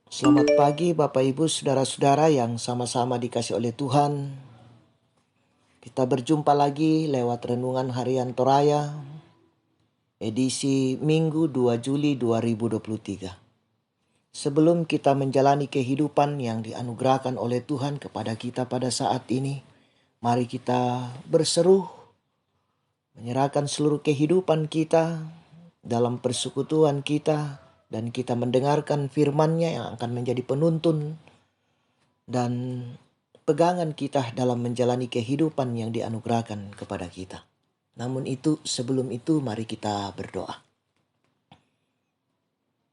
Selamat pagi Bapak Ibu Saudara-saudara yang sama-sama dikasih oleh Tuhan. Kita berjumpa lagi lewat Renungan Harian Toraya, edisi Minggu 2 Juli 2023. Sebelum kita menjalani kehidupan yang dianugerahkan oleh Tuhan kepada kita pada saat ini, mari kita berseru, menyerahkan seluruh kehidupan kita dalam persekutuan kita, dan kita mendengarkan firman-Nya yang akan menjadi penuntun dan pegangan kita dalam menjalani kehidupan yang dianugerahkan kepada kita. Namun sebelum itu mari kita berdoa.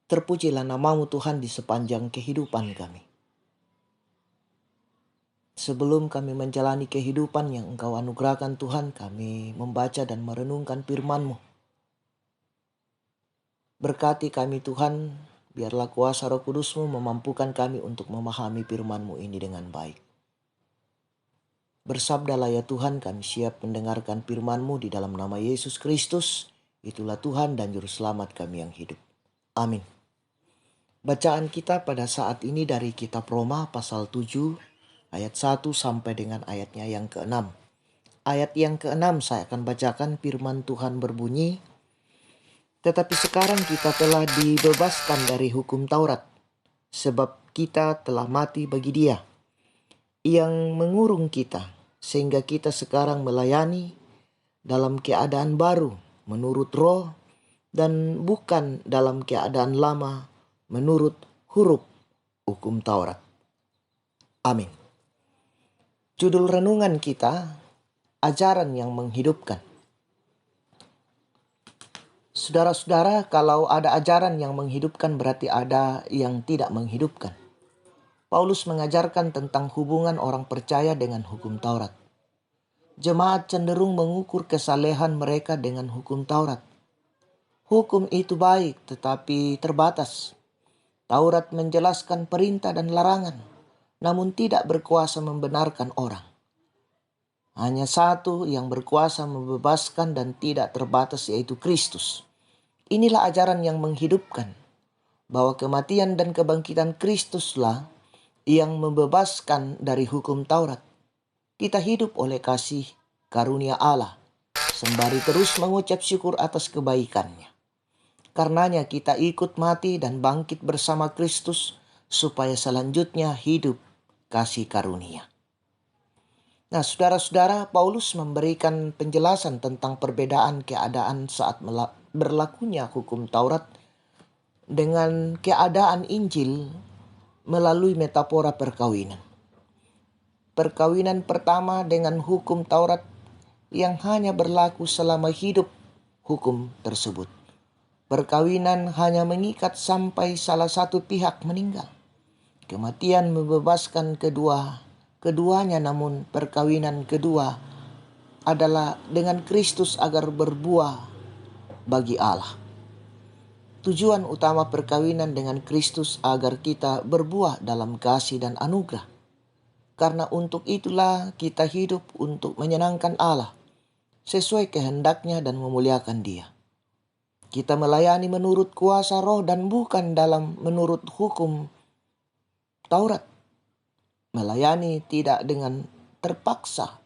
Terpujilah nama-Mu Tuhan di sepanjang kehidupan kami. Sebelum kami menjalani kehidupan yang Engkau anugerahkan Tuhan, kami membaca dan merenungkan firman-Mu. Berkati kami Tuhan, biarlah kuasa Roh Kudus-Mu memampukan kami untuk memahami firman-Mu ini dengan baik. Bersabdalah ya Tuhan, kami siap mendengarkan firman-Mu di dalam nama Yesus Kristus. Itulah Tuhan dan Juru Selamat kami yang hidup. Amin. Bacaan kita pada saat ini dari kitab Roma pasal 7 ayat 1 sampai dengan ayatnya yang ke-6. Ayat yang ke-6 saya akan bacakan. Firman Tuhan berbunyi, "Tetapi sekarang kita telah dibebaskan dari hukum Taurat, sebab kita telah mati bagi Dia yang mengurung kita, sehingga kita sekarang melayani dalam keadaan baru menurut roh dan bukan dalam keadaan lama menurut huruf hukum Taurat." Amin. Judul renungan kita, ajaran yang menghidupkan. Saudara-saudara, kalau ada ajaran yang menghidupkan berarti ada yang tidak menghidupkan. Paulus mengajarkan tentang hubungan orang percaya dengan hukum Taurat. Jemaat cenderung mengukur kesalehan mereka dengan hukum Taurat. Hukum itu baik tetapi terbatas. Taurat menjelaskan perintah dan larangan, namun tidak berkuasa membenarkan orang. Hanya satu yang berkuasa membebaskan dan tidak terbatas, yaitu Kristus. Inilah ajaran yang menghidupkan, bahwa kematian dan kebangkitan Kristuslah yang membebaskan dari hukum Taurat. Kita hidup oleh kasih karunia Allah, sembari terus mengucap syukur atas kebaikannya. Karenanya kita ikut mati dan bangkit bersama Kristus, supaya selanjutnya hidup kasih karunia. Nah, saudara-saudara, Paulus memberikan penjelasan tentang perbedaan keadaan saat berlakunya hukum Taurat dengan keadaan Injil melalui metafora perkawinan. Perkawinan pertama dengan hukum Taurat yang hanya berlaku selama hidup hukum tersebut. Perkawinan hanya mengikat sampai salah satu pihak meninggal. Kematian membebaskan keduanya, namun perkawinan kedua adalah dengan Kristus agar berbuah bagi Allah. Tujuan utama perkawinan dengan Kristus agar kita berbuah dalam kasih dan anugerah. Karena untuk itulah kita hidup untuk menyenangkan Allah, sesuai kehendaknya dan memuliakan Dia. Kita melayani menurut kuasa roh dan bukan menurut hukum Taurat. Melayani tidak dengan terpaksa,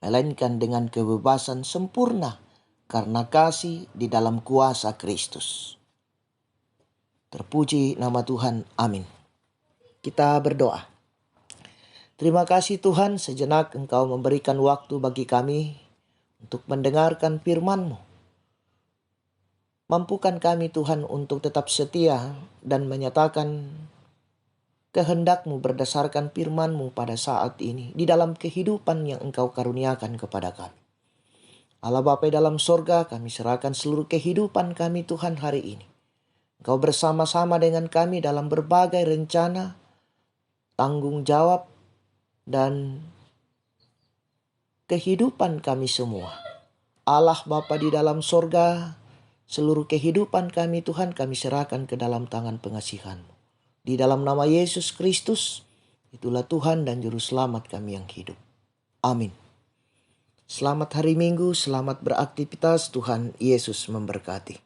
melainkan dengan kebebasan sempurna karena kasih di dalam kuasa Kristus. Terpuji nama Tuhan, amin. Kita berdoa. Terima kasih Tuhan, sejenak Engkau memberikan waktu bagi kami untuk mendengarkan firman-Mu. Mampukan kami Tuhan untuk tetap setia dan menyatakan kehendak-Mu berdasarkan firman-Mu pada saat ini di dalam kehidupan yang Engkau karuniakan kepada kami. Allah Bapa dalam sorga, kami serahkan seluruh kehidupan kami Tuhan hari ini. Engkau bersama-sama dengan kami dalam berbagai rencana, tanggung jawab, dan kehidupan kami semua. Allah Bapa di dalam sorga, seluruh kehidupan kami Tuhan kami serahkan ke dalam tangan pengasihan-Mu. Di dalam nama Yesus Kristus, itulah Tuhan dan Juru Selamat kami yang hidup. Amin. Selamat hari Minggu, selamat beraktivitas, Tuhan Yesus memberkati.